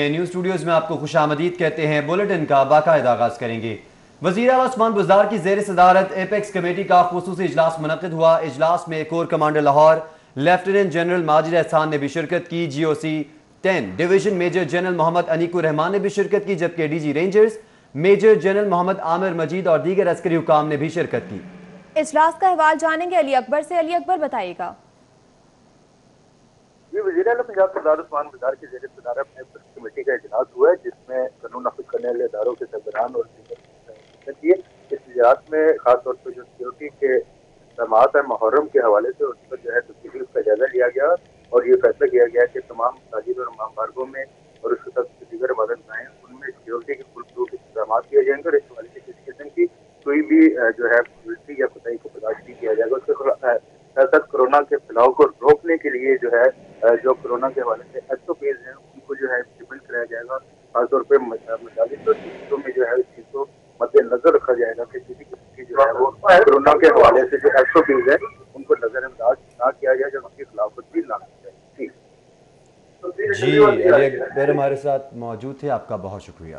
News studios میں آپ کو خوش آمدید کہتے ہیں۔ بلیٹن کا باقاعدہ آغاز کریں گے۔ وزیر اعلیٰ عثمان بزدار کی زیر صدارت ایپیکس کمیٹی کا خصوصی اجلاس منعقد ہوا۔ اجلاس میں corps commander Lahore lieutenant general Majid Ahsan نے بھی شرکت کی۔ G O C 10 division major general Muhammad Anique ul-Rehman نے بھی شرکت کی، جبکہ D G Rangers major general Muhammad Amir Majeed اور دیگر عسکری حکام نے بھی شرکت کی۔ اجلاس کا احوال جانیں گے علی اکبر سے۔ علی اکبر بتائیے گا۔ وزیر اعلیٰ پنجاب سردار عثمان بزدار کی زیر صدارت ایپیکس کمیٹی کا اجلاس ہوا ہے، جس میں قانون نافذ کرنے والے اداروں کے سربراہان اور شرکت کی ہے۔ اس اجلاس میں خاص طور پر جو سیکورٹی کے اقدامات ہیں محرم کے حوالے سے اس پر جو ہے تفصیلی اس کا جائزہ لیا گیا اور یہ فیصلہ کیا گیا کہ تمام مساجد اور امام بارگاہوں میں اور اس کے ساتھ دیگر عبادت گاہیں ان میں سیکورٹی کے فل اقدامات کیے جائیں گے اور اس حوالے سے کسی قسم کی کوئی بھی جو ہے پالیسی یا کوتاہی کو برداشت نہیں کیا جائے گا۔ اس کے ساتھ کورونا کے پھیلاؤ کو روکنے کے لیے جو ہے جو کورونا کے حوالے سے ایس او پیز ہیں ان کو جو ہے امپلیمنٹ کرایا جائے گا۔ خاص طور پہ مجالس اور چیزوں میں جو ہے اس چیز کو مد نظر رکھا جائے گا کہ کسی قسم کی جو ہے وہ کورونا کے حوالے سے جو ایس او پیز ہیں ان کو نظر انداز نہ کیا جائے اور ان کی خلاف ورزی نہ کی جائے۔ جی علی اکبر ہمارے ساتھ موجود تھے، آپ کا بہت شکریہ۔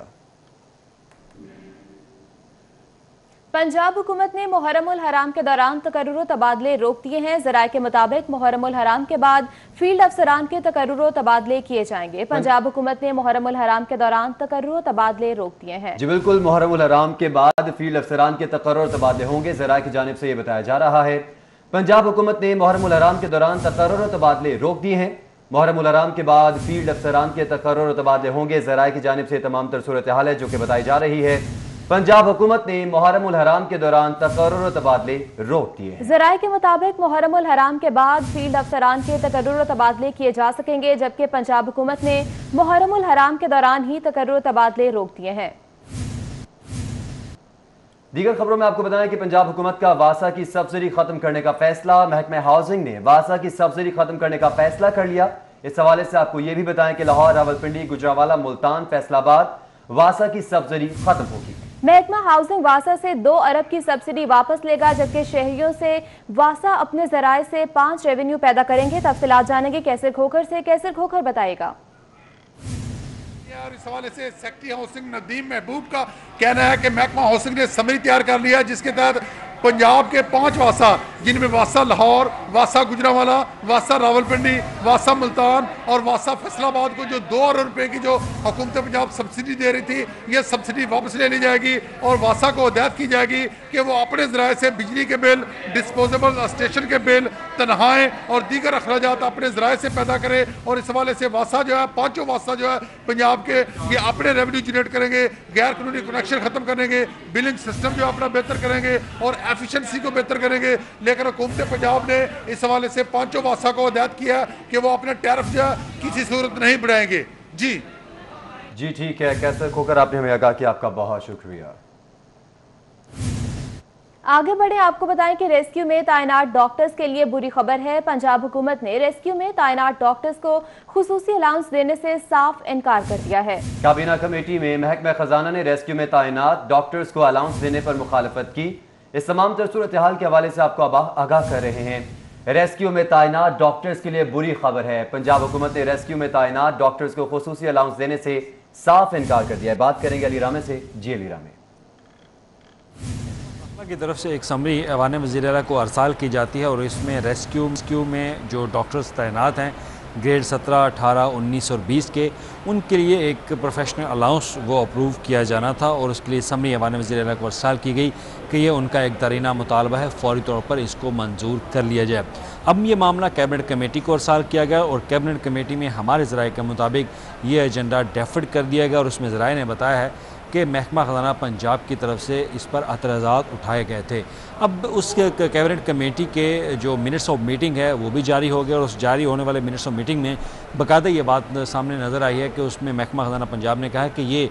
پنجاب حکومت نے محرم الحرام کے دوران تقرر و تبادلے روک دیے ہیں۔ ذرائع کے مطابق محرم الحرام کے بعد فیلڈ افسران کے تقرر و تبادلے کیے جائیں گے۔ پنجاب حکومت نے محرم الحرام کے دوران تقرر و تبادلے روک دیے ہیں۔ جی بالکل، محرم الحرام کے بعد فیلڈ افسران کے تقرر و تبادلے ہوں گے، ذرائع کی جانب سے یہ بتایا جا رہا ہے۔ پنجاب حکومت نے محرم الحرام کے دوران تقرر و تبادلے روک دیے ہیں۔ محرم الحرام کے بعد فیلڈ افسران کے تقرر و تبادلے ہوں گے، ذرائع کی جانب سے تمام تر صورتحال ہے جو کہ بتائی جا رہی ہے۔ پنجاب حکومت نے محرم الحرام کے دوران تقرر و تبادلے روک دیے ہیں۔ ذرائع کے مطابق محرم الحرام کے بعد فیلڈ افسران کے تقرر و تبادلے کیے جا سکیں گے، جبکہ پنجاب حکومت نے محرم الحرام کے دوران ہی تقرر و تبادلے روک دیے ہیں۔ دیگر خبروں میں آپ کو بتائیں کہ پنجاب حکومت کا واسا کی سبسڈی ختم کرنے کا فیصلہ۔ محکمہ ہاؤسنگ نے واسا کی سبسڈی ختم کرنے کا فیصلہ کر لیا۔ اس حوالے سے آپ کو یہ بھی بتائیں کہ لاہور، راولپنڈی، گجرانوالہ، ملتان، فیصل آباد واسا کی سبسڈی ختم ہوگی۔ محکمہ ہاؤسنگ واسا سے 2 ارب کی سبسڈی واپس لے گا، جبکہ شہریوں سے واسا اپنے ذرائع سے 5 ریونیو پیدا کریں گے۔ تفصیلات جانیں گے کیسر کھوکھر سے۔ کیسر کھوکھر بتائے گا۔ اور اس حوالے سے سیکٹری ہاؤسنگ ندیم محبوب کا کہنا ہے کہ محکمہ ہاؤسنگ نے سمری تیار کر لیا، جس کے تحت پنجاب کے 5 واسا، جن میں واسا لاہور، واسا گجرانوالہ، واسا راولپنڈی، واسا ملتان اور واسا فیصل آباد کو جو 2 ارب روپے کی جو حکومت پنجاب سبسڈی دے رہی تھی، یہ سبسڈی واپس لے لی جائے گی اور واسا کو ہدایت کی جائے گی کہ وہ اپنے ذرائع سے بجلی کے بل، ڈسپوزیبل اسٹیشن کے بل، تنخواہیں اور دیگر اخراجات اپنے ذرائع سے پیدا کرے۔ اور اس حوالے سے واسا جو ہے 5 واسا جو ہے پنجاب کے یہ اپنے ریونیو جنریٹ کریں گے، غیر قانونی کنیکشن ختم کریں گے، بلنگ سسٹم جو اپنا بہتر کریں گے اور ایفیشنسی کو بہتر کریں گے۔ لیکن حکومت پنجاب نے اس حوالے سے 5 واسا کو ہدایت کیا کہ وہ اپنے ٹیرف جو ہے کسی صورت نہیں بڑھائیں گے۔ جی ٹھیک ہے کیسر کھوکھر، آپ نے ہمیں آگاہ کیا، آپ کا بہت شکریہ۔ آگے بڑھیں، آپ کو بتائیں کہ ریسکیو میں تعینات ڈاکٹرز کے لیے بری خبر ہے۔ پنجاب حکومت نے ریسکیو میں تعینات ڈاکٹرز کو خصوصی الاؤنس دینے سے صاف انکار کر دیا ہے۔ کابینہ کمیٹی میں محکمہ خزانہ نے ریسکیو میں تعینات ڈاکٹرز کو الاؤنس دینے پر مخالفت کی۔ اس تمام تر صورتحال کے حوالے سے آپ کو آگاہ کر رہے ہیں۔ ریسکیو میں تعینات ڈاکٹرز کے لیے بری خبر ہے۔ پنجاب حکومت نے ریسکیو میں تعینات ڈاکٹرز کو خصوصی الاؤنس دینے سے صاف انکار کر دیا ہے۔ بات کریں گے علی رامے سے۔ جی علی رامے کی طرف سے ایک سمری ایوان وزیر اعلیٰ کو ارسال کی جاتی ہے اور اس میں ریسکیو میں جو ڈاکٹرز تعینات ہیں گریڈ 17، 18، 19 اور 20 کے، ان کے لیے ایک پروفیشنل الاؤنس وہ اپروو کیا جانا تھا اور اس کے لیے سمری ایوان وزیر اعلیٰ کو ارسال کی گئی کہ یہ ان کا ایک درینہ مطالبہ ہے، فوری طور پر اس کو منظور کر لیا جائے۔ اب یہ معاملہ کیبنٹ کمیٹی کو ارسال کیا گیا اور کیبنٹ کمیٹی میں ہمارے ذرائع کے مطابق یہ ایجنڈا ڈیفرڈ کر دیا گیا اور اس میں ذرائع نے بتایا ہے کہ محکمہ خزانہ پنجاب کی طرف سے اس پر اعتراضات اٹھائے گئے تھے۔ اب اس کے کیبنٹ کمیٹی کے جو منٹس آف میٹنگ ہے وہ بھی جاری ہو گیا اور اس جاری ہونے والے منٹس آف میٹنگ میں باقاعدہ یہ بات سامنے نظر آئی ہے کہ اس میں محکمہ خزانہ پنجاب نے کہا ہے کہ یہ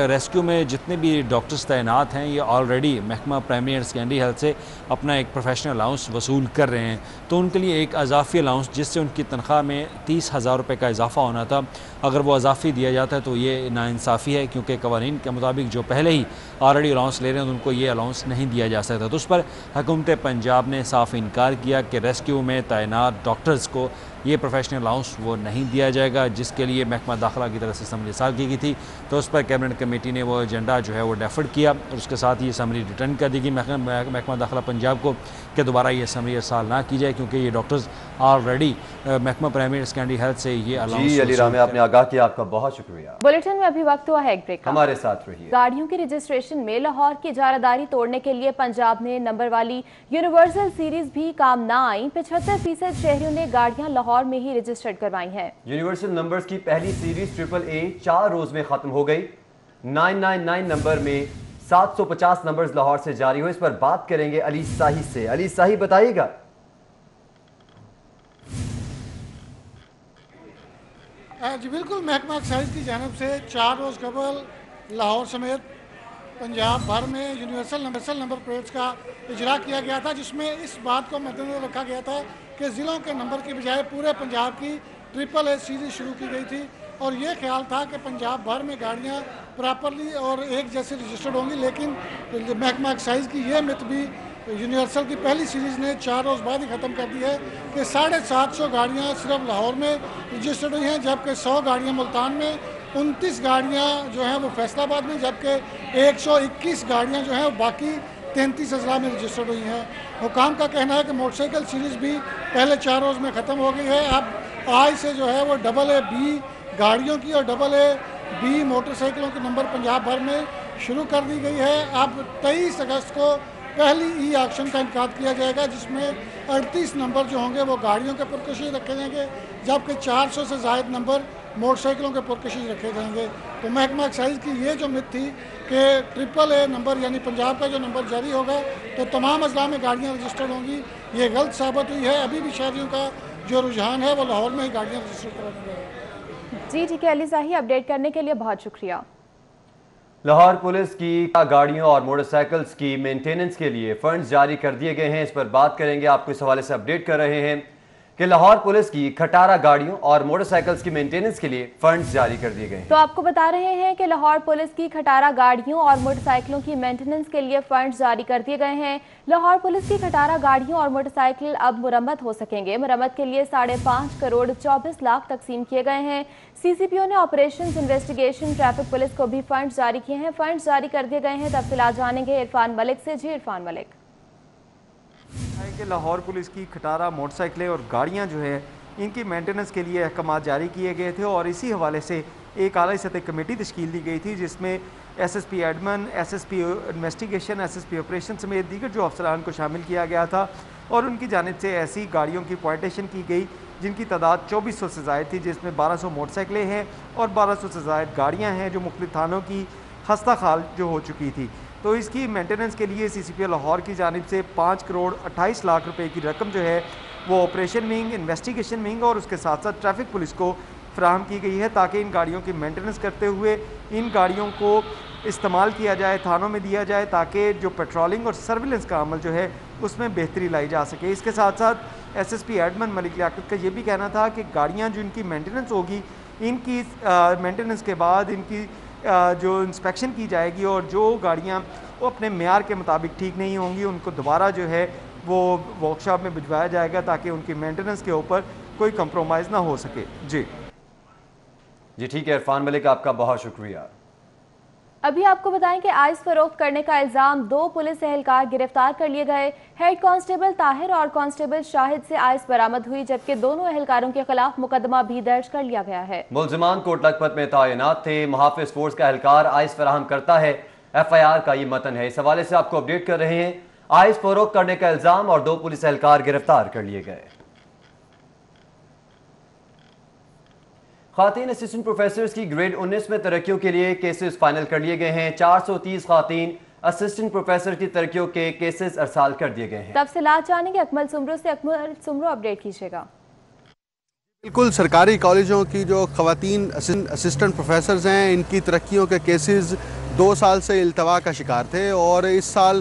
ریسکیو میں جتنے بھی ڈاکٹرز تعینات ہیں یہ آلریڈی محکمہ پرائمری اینڈ سیکنڈری ہیلتھ سے اپنا ایک پروفیشنل الاؤنس وصول کر رہے ہیں، تو ان کے لیے ایک اضافی الاؤنس جس سے ان کی تنخواہ میں 30,000 روپے کا اضافہ ہونا تھا، اگر وہ اضافی دیا جاتا ہے تو یہ ناانصافی ہے، کیونکہ قوانین کے مطابق جو پہلے ہی آلریڈی الاؤنس لے رہے ہیں تو ان کو یہ الاؤنس نہیں دیا جا سکتا۔ تو اس پر حکومت پنجاب نے صاف انکار کیا کہ ریسکیو میں تعینات ڈاکٹرز کو یہ پروفیشنل الاؤنس وہ نہیں دیا جائے گا، جس کے لیے محکمہ داخلہ کی طرف سے سمری ارسال کی گئی تھی، تو اس پر کیبنٹ کمیٹی نے وہ ایجنڈا جو ہے وہ ڈیفرڈ کیا، اور اس کے ساتھ یہ سمری ریٹرن کر دی گئی محکمہ داخلہ پنجاب کو کہ دوبارہ یہ سمری ارسال نہ کی جائے، کیونکہ یہ ڈاکٹرز آلریڈی محکمہ پرائمری سیکنڈری ہیلتھ سے یہ الاؤنس۔ جی علی رام، آپ نے آگاہ کیا، آپ کا بہت شکریہ۔ بلیٹن میں ابھی وقت ہوا ہے ایک بریک کا، ہمارے ساتھ رہیے۔ گاڑیوں کی رجسٹریشن میں لاہور کی اجارہ داری توڑنے کے لیے پنجاب میں نمبر والی یونیورسل سیریز بھی کام نہ آئیں، 75% شہریوں نے گاڑیاں لاہور میں ہی رجسٹرڈ کروائی ہیں۔ یونیورسل نمبرز کی پہلی سیریز AAA 4 روز میں ختم ہو گئی۔ 999 نمبر میں 750 نمبرز لاہور سے جاری ہوئے۔ اس پر بات کریں گے علی ساہی سے۔ علی ساہی بتائیے گا۔ جی بالکل، محکمہ ایکسائز کی جانب سے 4 روز قبل لاہور سمیت پنجاب بھر میں یونیورسل نمبر پلیٹس کا اجرا کیا گیا تھا، جس میں اس بات کو مد نظر رکھا گیا تھا کہ ضلعوں کے نمبر کی بجائے پورے پنجاب کی AAA سیریز شروع کی گئی تھی، اور یہ خیال تھا کہ پنجاب بھر میں گاڑیاں پراپرلی اور ایک جیسے رجسٹرڈ ہوں گی، لیکن محکمہ ایکسائز کی یہ مت بھی یونیورسل کی پہلی سیریز نے 4 روز بعد ہی ختم کر دی ہے کہ 750 گاڑیاں صرف لاہور میں رجسٹرڈ ہوئی ہیں، جبکہ 100 گاڑیاں ملتان میں، 29 گاڑیاں جو ہیں وہ فیصل آباد میں، جبکہ 121 گاڑیاں جو ہیں وہ باقی 33 اضلاع میں رجسٹرڈ ہوئی ہیں۔ حکام کا کہنا ہے کہ موٹر سائیکل سیریز بھی پہلے 4 روز میں ختم ہو گئی ہے۔ اب آج سے جو ہے وہ AA-B گاڑیوں کی اور AA-B موٹر سائیکلوں کے نمبر پنجاب بھر میں شروع کر دی گئی ہے۔ اب 23 اگست کو پہلی ای آکشن کا انعقاد کیا جائے گا، جس میں 38 نمبر جو ہوں گے وہ گاڑیوں کے پرکشش رکھے جائیں گے، جبکہ 400 سے زائد نمبر موٹر سائیکلوں کے پرکشش رکھے جائیں گے۔ تو محکمہ ایکسائز کی یہ جو مت تھی کہ AAA نمبر یعنی پنجاب کا جو نمبر جاری ہوگا تو تمام اضلاع میں گاڑیاں رجسٹرڈ ہوں گی، یہ غلط ثابت ہوئی ہے۔ ابھی بھی شہریوں کا جو رجحان ہے وہ لاہور میں ہی گاڑیاں رجسٹر کرانے کا ہے۔ جی ٹھیک ہے علی صاحی، اپڈیٹ کرنے کے لیے بہت شکریہ۔ لاہور پولیس کی گاڑیوں اور موٹر سائیکلز کی مینٹیننس کے لیے فنڈز جاری کر دیے گئے ہیں۔ اس پر بات کریں گے، آپ کو اس حوالے سے اپڈیٹ کر رہے ہیں کہ لاہور پولیس کی کھٹارہ گاڑیوں اور موٹر سائیکلز کی مینٹیننس کے لیے فنڈز جاری کر دیے گئے ہیں۔ تو آپ کو بتا رہے ہیں کہ لاہور پولیس کی کھٹارہ گاڑیوں اور موٹر سائیکلوں کی مینٹیننس کے لیے فنڈز جاری کر دیے گئے ہیں۔ لاہور پولیس کی کھٹارہ گاڑیوں اور موٹر سائیکل اب مرمت ہو سکیں گے۔ مرمت کے لیے 5.5 کروڑ 24 لاکھ تقسیم کیے گئے ہیں۔ CCPO نے آپریشنز انویسٹیگیشن ٹریفک پولیس کو بھی فنڈز جاری کیے ہیں۔ فنڈز جاری کر دیے گئے ہیں، تفصیلات جانیں گے عرفان ملک سے۔ جی عرفان ملک۔ کہ لاہور پولیس کی کھٹارہ موٹر سائیکلیں اور گاڑیاں جو ہے ان کی مینٹیننس کے لیے احکامات جاری کیے گئے تھے، اور اسی حوالے سے ایک اعلیٰ سطحی کمیٹی تشکیل دی گئی تھی، جس میں SSP admin, SSP investigation, SSP operation سمیت دیگر جو افسران کو شامل کیا گیا تھا، اور ان کی جانب سے ایسی گاڑیوں کی پوائنٹیشن کی گئی جن کی تعداد 2400 سے زائد تھی، جس میں 1200 موٹر سائیکلیں ہیں اور 1200 سے زائد گاڑیاں ہیں جو مختلف تھانوں کی خستہ حال جو ہو چکی تھی۔ تو اس کی مینٹیننس کے لیے CCPO لاہور کی جانب سے 5 کروڑ 28 لاکھ روپے کی رقم جو ہے وہ آپریشن ونگ، انویسٹیگیشن ونگ اور اس کے ساتھ ساتھ ٹریفک پولیس کو فراہم کی گئی ہے، تاکہ ان گاڑیوں کی مینٹیننس کرتے ہوئے ان گاڑیوں کو استعمال کیا جائے، تھانوں میں دیا جائے، تاکہ جو پیٹرولنگ اور سرویلنس کا عمل جو ہے اس میں بہتری لائی جا سکے۔ اس کے ساتھ ساتھ SSP ایڈمن ملک لیاقت کا یہ بھی کہنا تھا کہ گاڑیاں جو ان کی مینٹیننس ہوگی، ان کی مینٹیننس کے بعد ان کی جو انسپیکشن کی جائے گی، اور جو گاڑیاں وہ اپنے معیار کے مطابق ٹھیک نہیں ہوں گی ان کو دوبارہ جو ہے وہ ورک شاپ میں بھجوایا جائے گا، تاکہ ان کی مینٹیننس کے اوپر کوئی کمپرومائز نہ ہو سکے۔ جی ٹھیک ہے عرفان ملک، آپ کا بہت شکریہ۔ ابھی آپ کو بتائیں کہ آئس فروخت کرنے کا الزام 2 پولیس اہلکار گرفتار کر لیے گئے۔ ہیڈ کانسٹیبل طاہر اور کانسٹیبل شاہد سے آئس برآمد ہوئی، جبکہ دونوں اہلکاروں کے خلاف مقدمہ بھی درج کر لیا گیا ہے۔ ملزمان کوٹ لکھپت میں تعینات تھے۔ محافظ فورس کا اہلکار آئس فراہم کرتا ہے، FIR کا یہ متن ہے۔ اس حوالے سے آپ کو اپڈیٹ کر رہے ہیں، آئس فروخت کرنے کا الزام اور 2 پولیس اہلکار گرفتار کر لیے گئے۔ خواتین اسسٹنٹ پروفیسرز کی گریڈ 19 میں ترقیوں کے لیے کیسز فائنل کر لیے گئے ہیں۔ 430 خواتین اسسٹنٹ پروفیسر کی ترقیوں کے کیسز ارسال کر دیے گئے ہیں۔ تفصیلات جانیں گے اکمل سمرو سے۔ اکمل سمرو، اپڈیٹ کیجیے گا۔ بالکل، سرکاری کالجوں کی جو خواتین اسسٹنٹ پروفیسرز ہیں ان کی ترقیوں کے کیسز 2 سال سے التوا کا شکار تھے، اور اس سال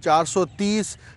430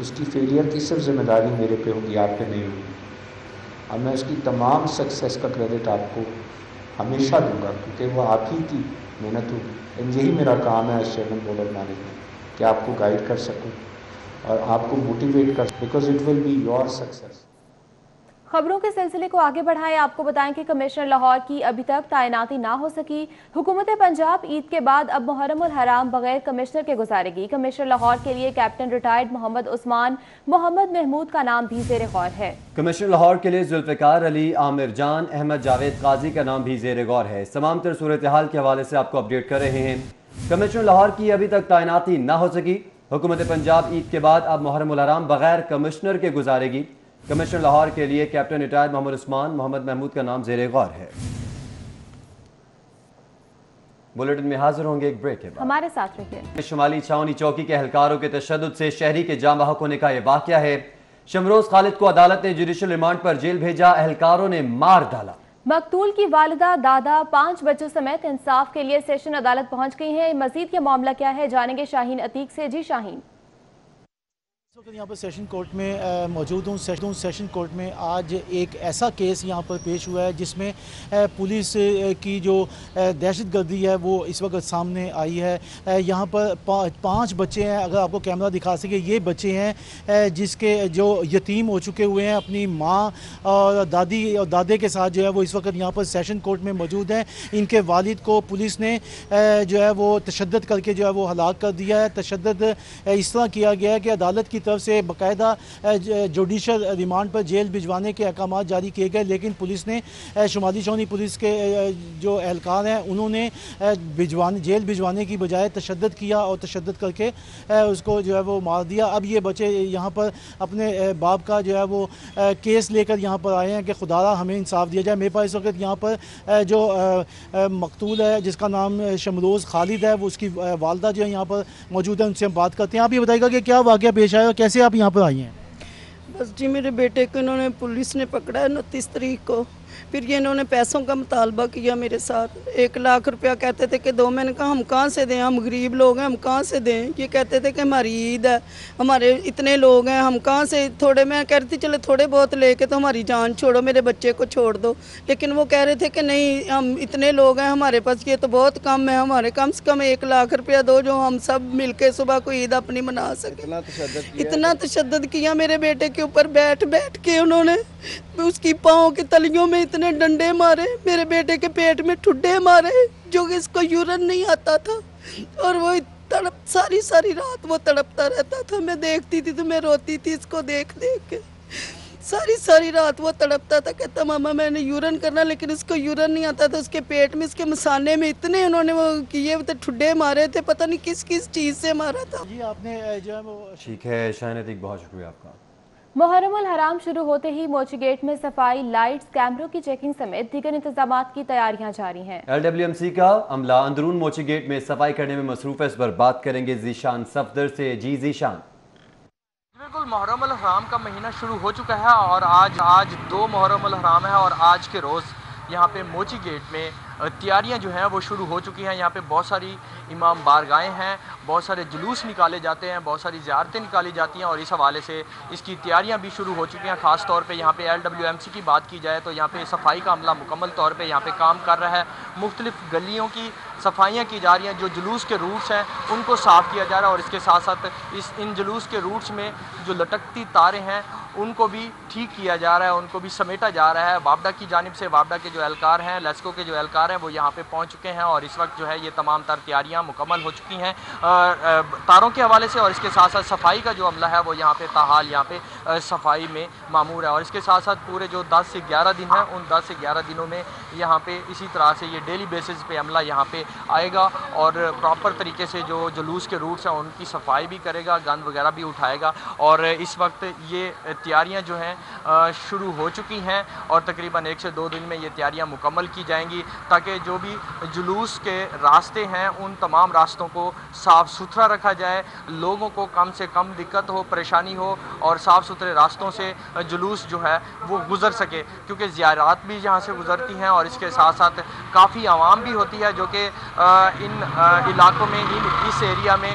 اس کی فیلئر کی صرف ذمہ داری میرے پہ ہوگی، آپ پہ نہیں ہوگی، اور میں اس کی تمام سکسیس کا کریڈٹ آپ کو ہمیشہ دوں گا، کیونکہ وہ آپ ہی کی محنت ہوگی. یہی میرا کام ہے as chairman board of management, کہ آپ کو گائیڈ کر سکوں اور آپ کو موٹیویٹ کر سکوں، because it will be your success. خبروں کے سلسلے کو آگے بڑھائیں. آپ کو بتائیں کہ کمشنر لاہور کی ابھی تک تعیناتی نہ ہو سکی. حکومت پنجاب عید کے بعد اب محرم الحرام بغیر کمشنر کے گزارے گی. کمشنر لاہور کے لیے کیپٹن ریٹائرڈ محمد عثمان محمد محمود کا نام بھی زیر غور ہے. کمشنر لاہور کے لیے ذوالفقار علی، عامر جان، احمد جاوید قاضی کا نام بھی زیر غور ہے. تمام تر صورتحال کے حوالے سے آپ کو اپڈیٹ کر رہے ہیں. کمشنر لاہور کی ابھی تک تعیناتی نہ ہو سکی. حکومت پنجاب عید کے بعد اب محرم الحرام بغیر کمشنر کے گزارے گی. کمشنر لاہور کے لیے کیپٹن ریٹائرڈ محمد عثمان محمد محمود کا نام زیر غور ہے. بلیٹن میں حاضر ہوں گے ایک بریک کے بعد. ہمارے ساتھ رہیے. شمالی چھاونی چوکی کے اہلکاروں کے تشدد سے شہری کے جاں بحق ہونے کا یہ واقعہ ہے. شمروز خالد کو عدالت نے جوڈیشل ریمانڈ پر جیل بھیجا. اہلکاروں نے مار ڈالا. مقتول کی والدہ، دادا، 5 بچوں سمیت انصاف کے لیے سیشن عدالت پہنچ گئی ہیں. مزید یہ معاملہ کیا ہے جانیں گے شاہین عتیق سے. جی شاہین. یہاں پر سیشن کورٹ میں موجود ہوں. سیشن کورٹ میں آج ایک ایسا کیس یہاں پر پیش ہوا ہے جس میں پولیس کی جو دہشت گردی ہے وہ اس وقت سامنے آئی ہے. یہاں پر 5 بچے ہیں. اگر آپ کو کیمرہ دکھا سکے، یہ بچے ہیں جس کے جو یتیم ہو چکے ہوئے ہیں. اپنی ماں اور دادی اور دادے کے ساتھ جو ہے وہ اس وقت یہاں پر سیشن کورٹ میں موجود ہیں. ان کے والد کو پولیس نے جو ہے وہ تشدد کر کے جو ہے وہ ہلاک کر دیا ہے. تشدد اس طرح کیا گیا ہے کہ عدالت کی طرف سے باقاعدہ جوڈیشل ریمانڈ پر جیل بھجوانے کے احکامات جاری کیے گئے، لیکن پولیس نے شمالی چھاونی پولیس کے جو اہلکار ہیں انہوں نے جیل بھجوانے کی بجائے تشدد کیا اور تشدد کر کے اس کو جو ہے وہ مار دیا. اب یہ بچے یہاں پر اپنے باپ کا جو ہے وہ کیس لے کر یہاں پر آئے ہیں کہ خدا ہمیں انصاف دیا جائے. میرے پاس اس وقت یہاں پر جو مقتول ہے جس کا نام شمروز خالد ہے، وہ اس کی والدہ جو ہے یہاں پر موجود ہے. ان سے ہم بات کرتے ہیں. آپ یہ بتائیے گا کہ کیا واقعہ پیش آیا اور کیسے آپ یہاں پر آئی ہیں؟ بس جی، میرے بیٹے کو انہوں نے پولیس نے پکڑا ہے 29 تاریخ کو. پھر یہ انہوں نے پیسوں کا مطالبہ کیا میرے ساتھ. 1 لاکھ روپیہ کہتے تھے کہ دو. میں نے کہا ہم کہاں سے دیں، ہم غریب لوگ ہیں، ہم کہاں سے دیں. یہ کہتے تھے کہ ہماری عید ہے، ہمارے اتنے لوگ ہیں، ہم کہاں سے تھوڑے. میں کہہ رہی تھی چلے تھوڑے بہت لے کے تو ہماری جان چھوڑو، میرے بچے کو چھوڑ دو. لیکن وہ کہہ رہے تھے کہ نہیں، ہم اتنے لوگ ہیں ہمارے پاس، یہ تو بہت کم ہے، ہمارے کم سے کم 1 لاکھ روپیہ دو جو ہم سب مل کے صبح کو عید اپنی منا سکیں. اتنا تشدد کیا میرے بیٹے کے اوپر. بیٹھ کے انہوں نے اس کی پاؤں کی تلیوں میں اتنے ڈنڈے مارے، میرے بیٹے کے پیٹ میں ٹھڈے مارے جو کہ اس کو یورن نہیں آتا تھا، اور وہ ساری رات وہ تڑپتا رہتا تھا. میں دیکھتی تھی تو میں روتی تھی اس کو دیکھ کے. ساری رات وہ تڑپتا تھا، کہتا ماما میں نے یورن کرنا، لیکن اس کو یورن نہیں آتا تھا. اس کے پیٹ میں، اس کے مثانے میں اتنے انہوں نے وہ کیے ٹھڈے مارے تھے، پتہ نہیں کس چیز سے مارا تھا. جی آپ نے جو ہے وہ ٹھیک ہے شاہین عتیق، بہت شکریہ آپ کا. محرم الحرام شروع ہوتے ہی موچی گیٹ میں صفائی، لائٹس، کیمروں کی چیکنگ سمیت دیگر انتظامات کی تیاریاں جاری ہیں. LWMC کا عملہ اندرون موچی گیٹ میں صفائی کرنے میں مصروف ہے. اس پر بات کریں گے ذیشان صفدر سے. جی ذیشان. بالکل، محرم الحرام کا مہینہ شروع ہو چکا ہے اور آج 2 محرم الحرام ہے اور آج کے روز یہاں پہ موچی گیٹ میں تیاریاں جو ہیں وہ شروع ہو چکی ہیں. یہاں پہ بہت ساری امام بارگاہیں ہیں، بہت سارے جلوس نکالے جاتے ہیں، بہت ساری زیارتیں نکالی جاتی ہیں، اور اس حوالے سے اس کی تیاریاں بھی شروع ہو چکی ہیں. خاص طور پہ یہاں پہ LWMC کی بات کی جائے تو یہاں پہ صفائی کا عملہ مکمل طور پہ یہاں پہ کام کر رہا ہے. مختلف گلیوں کی صفائیاں کی جا رہی ہیں. جو جلوس کے روٹس ہیں ان کو صاف کیا جا رہا ہے، اور اس کے ساتھ ساتھ ان جلوس کے روٹس میں جو لٹکتی تاریں ہیں ان کو بھی ٹھیک کیا جا رہا ہے، ان کو بھی سمیٹا جا رہا ہے. وابڈا کی جانب سے وابڈا کے جو اہلکار ہیں، لیسکو کے جو اہلکار ہیں، وہ یہاں پہ پہنچ چکے ہیں، اور اس وقت جو ہے یہ تمام تر تیاریاں مکمل ہو چکی ہیں تاروں کے حوالے سے. اور اس کے ساتھ ساتھ صفائی کا جو عملہ ہے وہ یہاں پہ تاحال یہاں پہ صفائی میں معمور ہے. اور اس کے ساتھ ساتھ پورے جو 10 سے 11 دن ہیں، ان 10 سے 11 دنوں میں یہاں پہ اسی طرح سے یہ ڈیلی بیسز پہ عملہ یہاں پہ آئے گا، اور پراپر طریقے سے جو جلوس کے روٹس ہیں ان کی صفائی بھی کرے گا، گند وغیرہ بھی اٹھائے گا. اور اس وقت یہ تیاریاں جو ہیں شروع ہو چکی ہیں، اور تقریباً 1 سے 2 دن میں یہ تیاریاں مکمل کی جائیں گی، تاکہ جو بھی جلوس کے راستے ہیں ان تمام راستوں کو صاف ستھرا رکھا جائے، لوگوں کو کم سے کم دقت ہو، پریشانی ہو، اور صاف ستھرے راستوں سے جلوس جو ہے وہ گزر سکے. کیونکہ زیارات بھی یہاں سے گزرتی ہیں، اور اس کے ساتھ ساتھ کافی عوام بھی ہوتی ہے جو کہ ان علاقوں میں اس ایریا میں